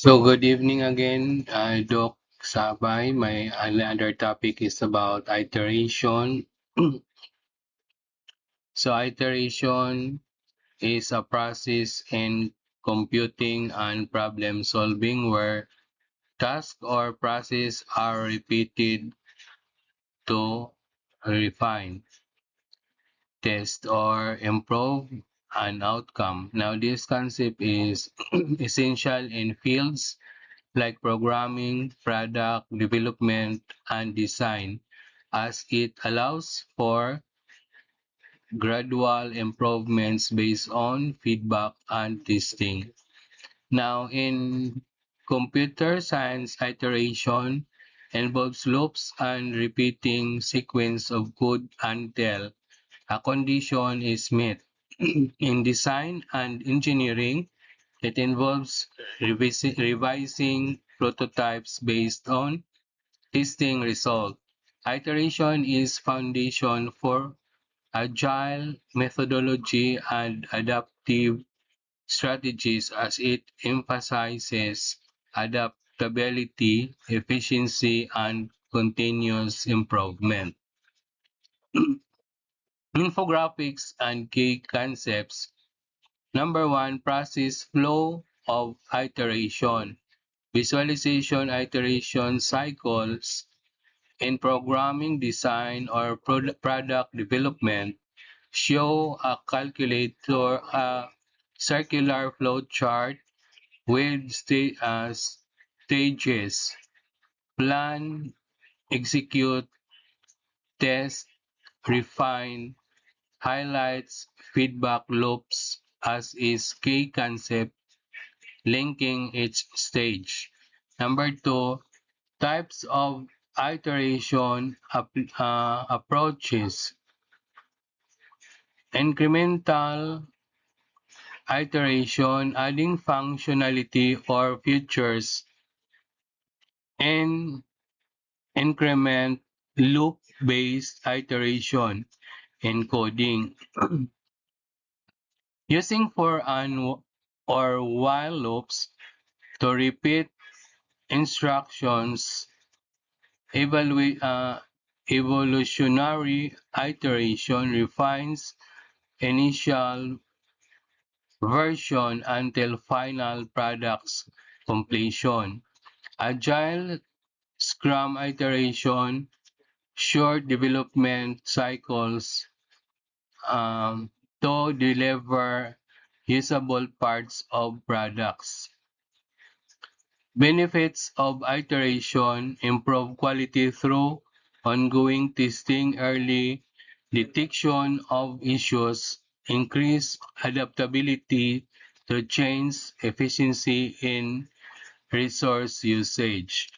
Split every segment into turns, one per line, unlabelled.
So good evening again, Doc Sabay. My another topic is about iteration. So iteration is a process in computing and problem solving where tasks or processes are repeated to refine, test, or improve an outcome. Now this concept is essential in fields like programming, product development, and design, as it allows for gradual improvements based on feedback and testing. Now, in computer science, iteration involves loops and repeating sequence of code until a condition is met. In design and engineering, it involves revising prototypes based on testing results. Iteration is foundation for agile methodology and adaptive strategies as it emphasizes adaptability, efficiency, and continuous improvement. Infographics and key concepts. Number one, process flow of iteration. Visualization iteration cycles in programming, design, or product development show a calculator, a circular flow chart with stages: plan, execute, test, refine, highlights, feedback loops as is key concept linking each stage. Number two, types of iteration approaches. Incremental iteration, adding functionality or features, and increment loop-based iteration encoding. Using for and or while loops to repeat instructions. Evolutionary iteration refines initial version until final product's completion. Agile Scrum iteration, short development cycles to deliver usable parts of products. Benefits of iteration: improve quality through ongoing testing, early detection of issues, increase adaptability to change, efficiency in resource usage.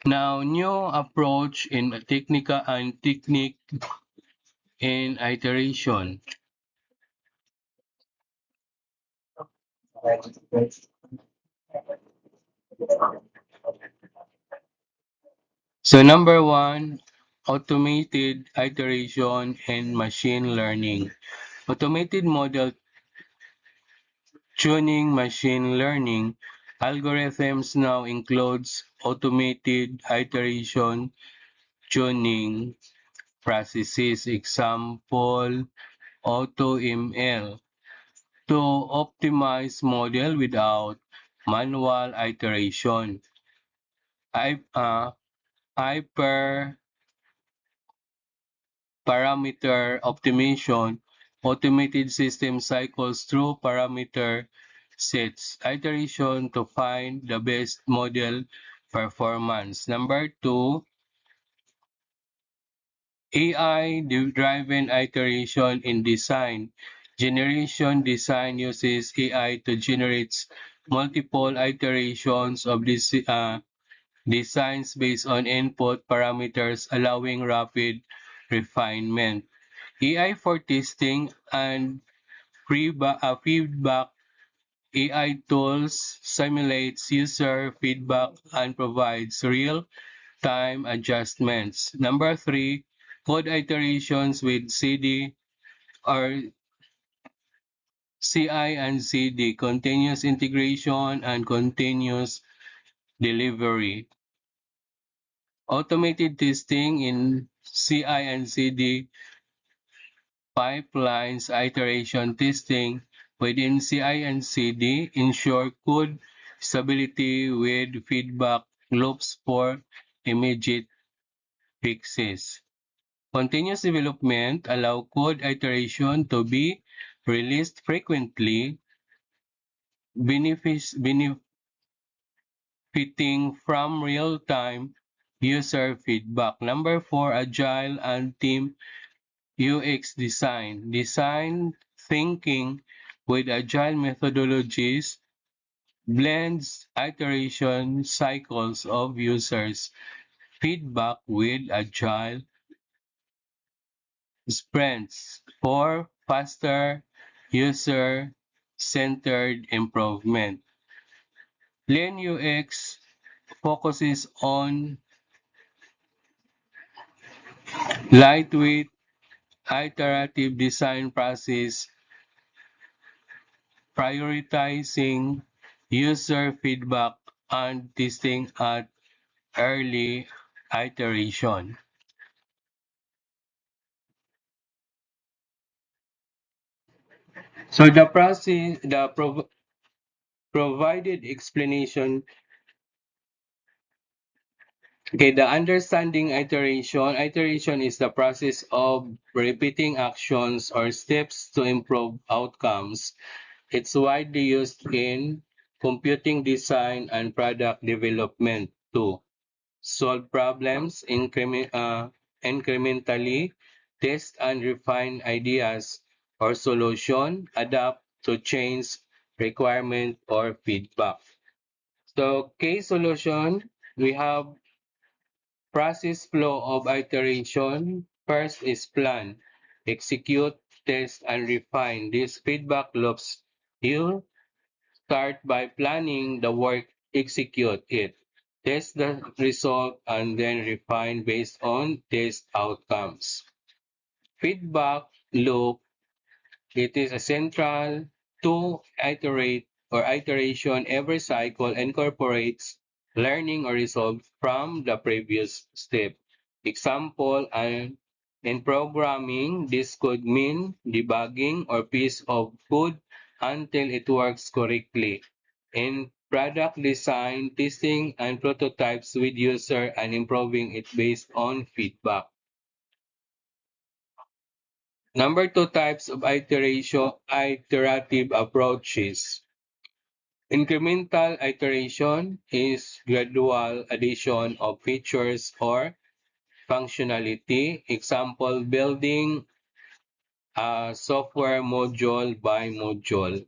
Now, new approach in technical and technique in iteration. So number one, automated iteration and machine learning. Automated model tuning machine learning algorithms now includes automated iteration tuning processes. Example, AutoML to optimize model without manual iteration. Hyperparameter optimization, automated system cycles through parameter sets, iteration to find the best model performance. Number two, AI-driven iteration in design. Generation design uses AI to generate multiple iterations of this designs based on input parameters, allowing rapid refinement. AI for testing and feedback. AI tools simulates user feedback and provides real-time adjustments. Number three, code iterations with CD or CI and CD, continuous integration and continuous delivery. Automated testing in CI and CD pipelines, iteration testing within CI and CD ensure code stability with feedback loops for immediate fixes. Continuous development allow code iteration to be released frequently, benefiting from real-time user feedback. Number 4, agile and team UX design. Design thinking with agile methodologies blends iteration cycles of users feedback with agile sprints for faster user-centered improvement. Lean UX focuses on lightweight iterative design process, prioritizing user feedback and testing at early iteration. So the provided explanation, okay, the understanding iteration. Iteration is the process of repeating actions or steps to improve outcomes. It's widely used in computing design and product development too. Solve problems incrementally, test and refine ideas or solution, adapt to change requirement or feedback. So case solution, we have process flow of iteration. First is plan, execute, test, and refine. These feedback loops, you start by planning the work, execute it, test the result, and then refine based on test outcomes. Feedback loop, it is a central to iterate or iteration every cycle incorporates learning or result from the previous step. Example, in programming, this could mean debugging or piece of code until it works correctly. In product design, testing and prototypes with user and improving it based on feedback. Number 2 types of iterative approaches. Incremental iteration is gradual addition of features or functionality. Example, building a software module by module.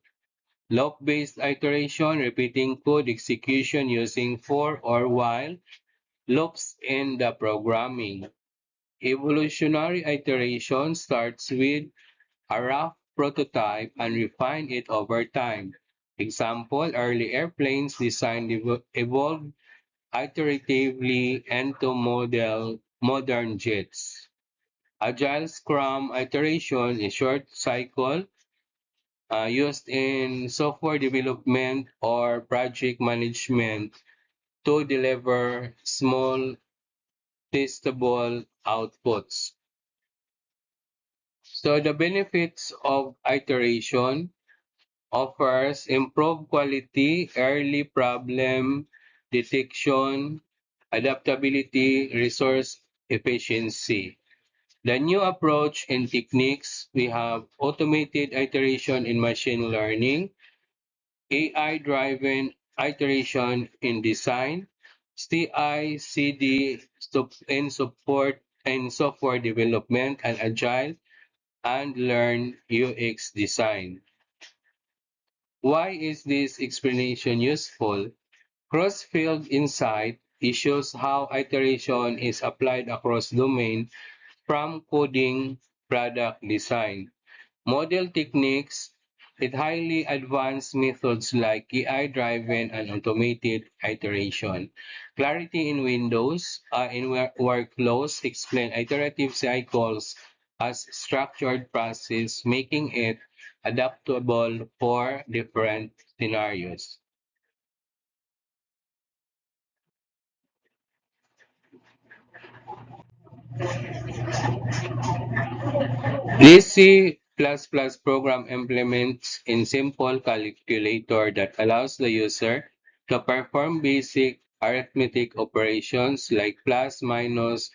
Loop-based iteration, repeating code execution using for or while loops in the programming. Evolutionary iteration starts with a rough prototype and refine it over time. Example, early airplanes designed evolved iteratively into modern jets. Agile Scrum iteration is short cycle used in software development or project management to deliver small testable outputs. So the benefits of iteration offers improved quality, early problem detection, adaptability, resource efficiency. The new approach and techniques, we have automated iteration in machine learning, AI-driven iteration in design, CI/CD in support and software development, and agile and learn UX design. Why is this explanation useful? Cross-field insight shows how iteration is applied across domain from coding, product design. Model techniques, with highly advanced methods like AI-driven and automated iteration. Clarity in Windows, workflows explain iterative cycles as structured process, making it adaptable for different scenarios. This C++ program implements in simple calculator that allows the user to perform basic arithmetic operations like plus, minus,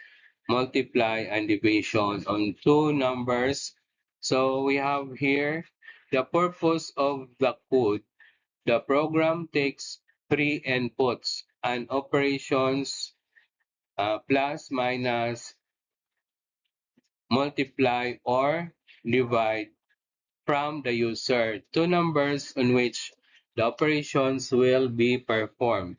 multiply, and division on two numbers. So we have here the purpose of the code. The program takes three inputs and operations plus, minus, multiply, or divide from the user to numbers on which the operations will be performed.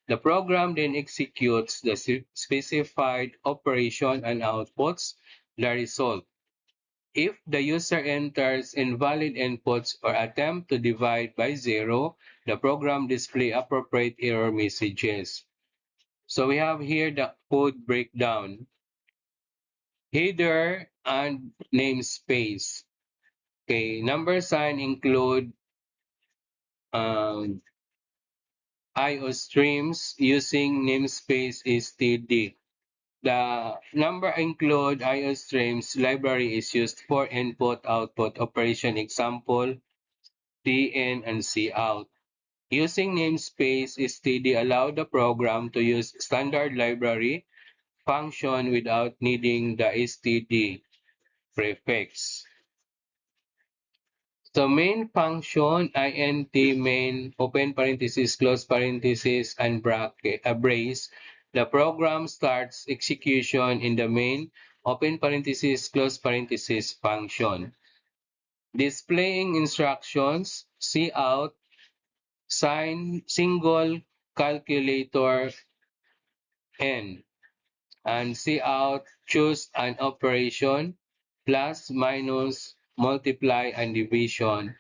The program then executes the specified operation and outputs the result. If the user enters invalid inputs or attempt to divide by zero, the program displays appropriate error messages. So we have here the code breakdown. Header and namespace. Okay, number sign include um, IO streams using namespace is TD. The number include IO streams library is used for input-output operation example, TN and cout. Using namespace std allow the program to use standard library function without needing the std prefix. So main function int main open parenthesis close parenthesis and bracket brace. The program starts execution in the main open parenthesis close parenthesis function. Displaying instructions cout sign single calculator n and cout choose an operation plus minus multiply and division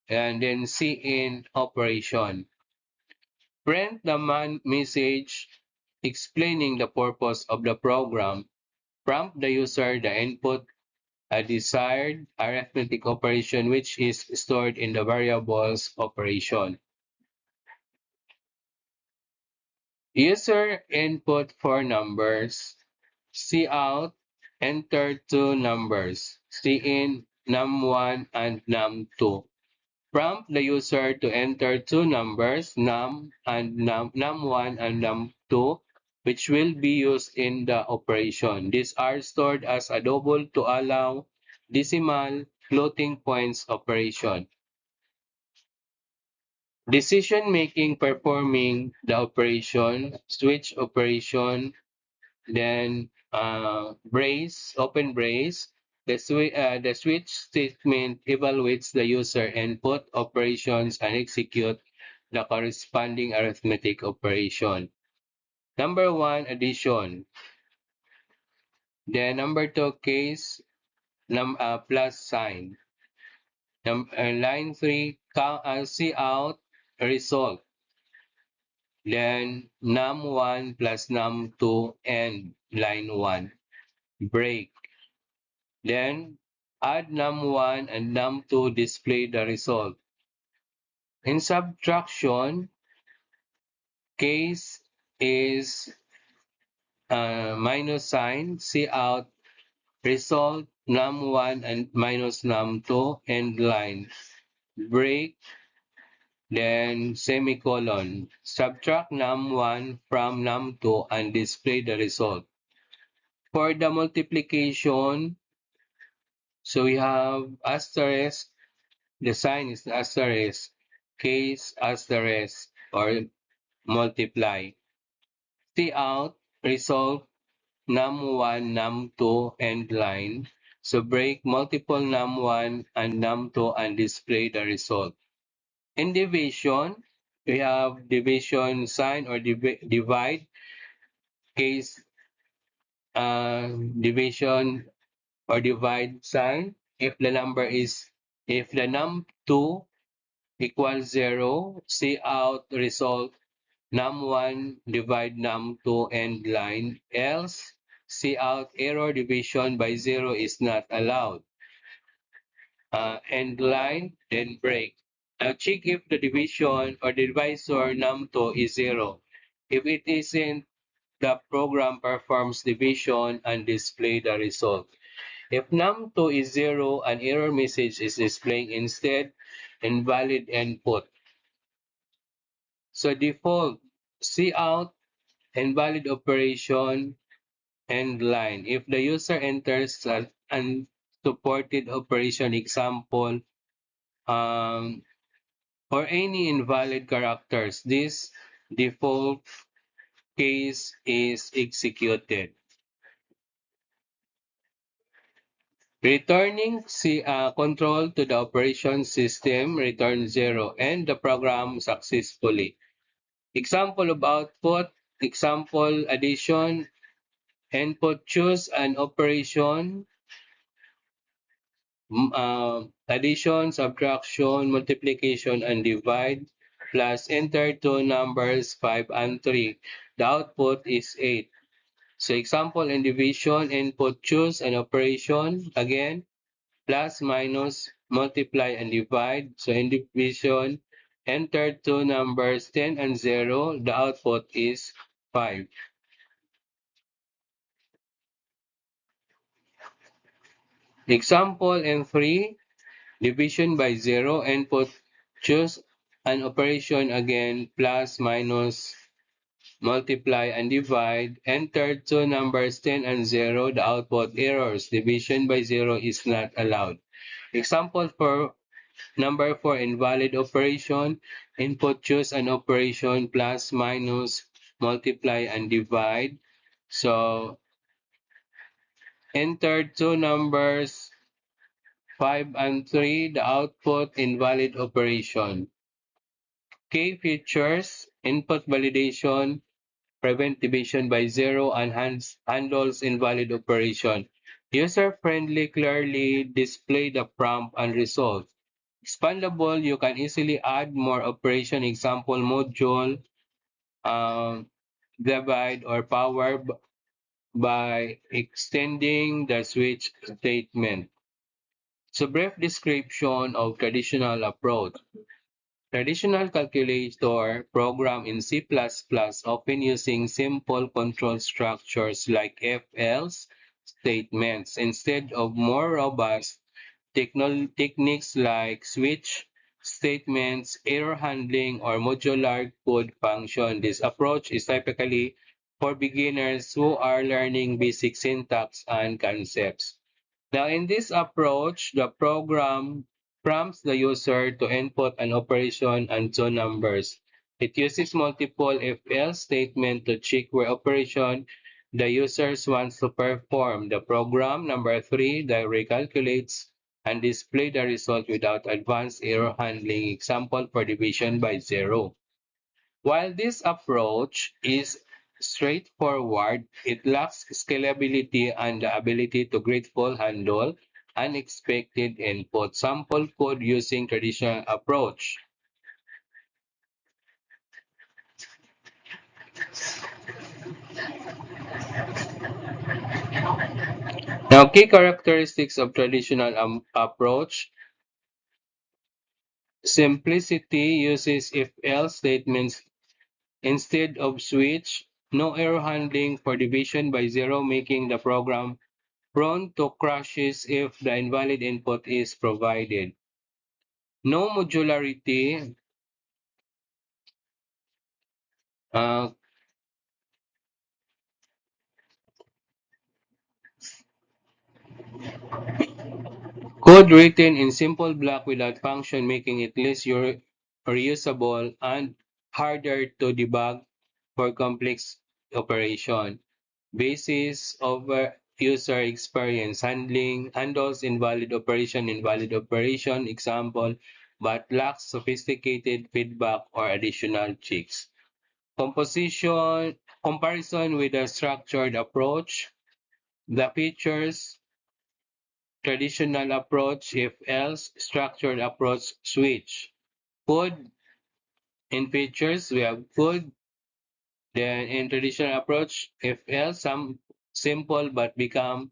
and then cin operation. Print the message explaining the purpose of the program. Prompt the user the input a desired arithmetic operation which is stored in the variables operation. User input for numbers. Cout enter two numbers. Cin num1 and num2. Prompt the user to enter two numbers, num1 and num2, which will be used in the operation. These are stored as a double to allow decimal floating points operation. Decision making performing the operation, switch operation, then brace, open brace. The switch statement evaluates the user input operations and execute the corresponding arithmetic operation. Number one, addition. Then number two, case plus sign. Line three, cout result. Then num1 plus num2 and line 1. Break. Then add num1 and num2 display the result. In subtraction, case is minus sign, cout result num1 and minus num2 and line. Break, then semicolon. Subtract num1 from num2 and display the result. For the multiplication, so we have asterisk. The sign is asterisk, case asterisk, or multiply. Cout result num1, num2, and line. So break multiple num1 and num2 and display the result. In division, we have division sign or divide, case division or divide sign. If the number is, if the num2 equals 0, cout result num1 divide num2 end line, else cout error division by 0 is not allowed. end line, then break. Now check if the division or the divisor num2 is 0. If it isn't, the program performs division and display the result. If num2 is 0, an error message is displaying instead, invalid input. So default, cout, invalid operation, end line. If the user enters an unsupported operation example, um, or any invalid characters, this default case is executed. Returning control to the operation system return 0 and the program successfully. Example of output, example addition, input choose an operation, addition, subtraction, multiplication, and divide, plus enter two numbers 5 and 3. The output is 8. So example in division, input choose an operation, again, plus, minus, multiply, and divide. So in division, enter two numbers 10 and 0. The output is 5. Example in 3, division by 0, input choose an operation again, plus, minus, multiply, and divide. Enter two numbers 10 and 0. The output errors. Division by 0 is not allowed. Example for number 4, invalid operation. Input choose an operation, plus, minus, multiply, and divide. So enter two numbers 5 and 3. The output invalid operation. Key features, input validation, prevent division by 0, and handles invalid operation. User-friendly, clearly display the prompt and result. Expandable, you can easily add more operation, example module, um, divide, or power by extending the switch statement. So brief description of traditional approach. Traditional calculator program in C++, often using simple control structures like if-else statements instead of more robust techniques like switch statements, error handling, or modular code function. This approach is typically for beginners who are learning basic syntax and concepts. Now, in this approach, the program prompts the user to input an operation and two numbers. It uses multiple if-else statements to check where operation the user wants to perform. The program, number 3, that recalculates and display the result without advanced error handling. Example for division by 0. While this approach is straightforward, it lacks scalability and the ability to grateful handle unexpected input. Sample code using traditional approach. Now, key characteristics of traditional approach. Simplicity uses if-else statements instead of switch. No error handling for division by 0, making the program prone to crashes if the invalid input is provided. No modularity, uh, code written in simple block without function, making it less reusable and harder to debug for complex operation. Basis of user experience handles invalid operation example, but lacks sophisticated feedback or additional checks. Comparison with a structured approach. The features, traditional approach, if else, structured approach, switch. Code in features, we have code. Then in traditional approach, if else, some simple but become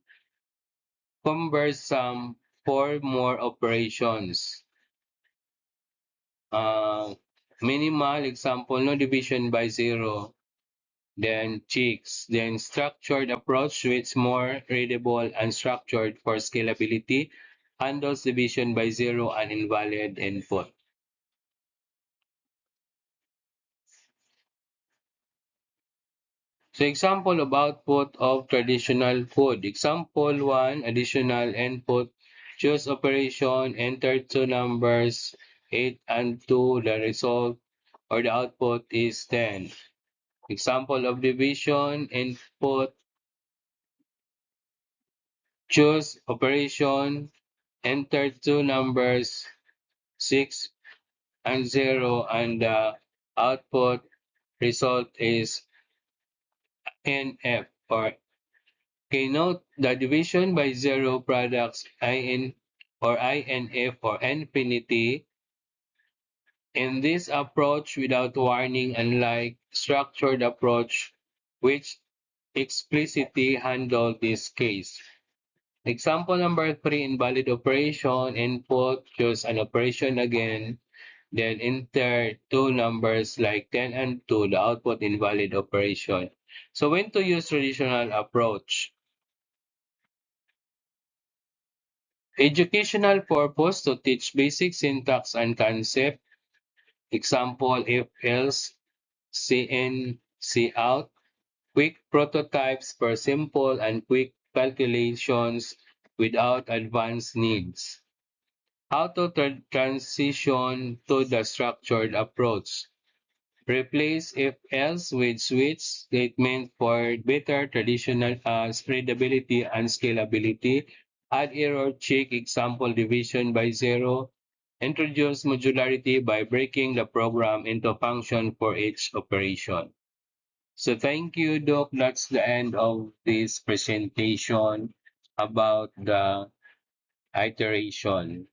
cumbersome 4 more operations. Uh, Minimal example, no division by zero. Then checks. Then structured approach, which more readable and structured for scalability, handles division by zero and invalid input. So example of output of traditional code. Example 1, additional input. Choose operation, enter two numbers, 8 and 2. The result or the output is 10. Example of division, input, choose operation, enter two numbers, 6 and 0, and the output result is NF. Or okay, note the division by zero products IN or INF or infinity. In this approach without warning, unlike structured approach, which explicitly handle this case. Example number 3, invalid operation, input, choose an operation again, then enter two numbers like 10 and 2, the output invalid operation. So when to use traditional approach? Educational purpose to teach basic syntax and concept. Example, if else, cin, cout. Quick prototypes for simple and quick calculations without advanced needs. How to transition to the structured approach. Replace if-else with switch statement for better traditional readability and scalability. Add error check, example division by zero. Introduce modularity by breaking the program into function for each operation. So thank you, Doc. That's the end of this presentation about the iteration.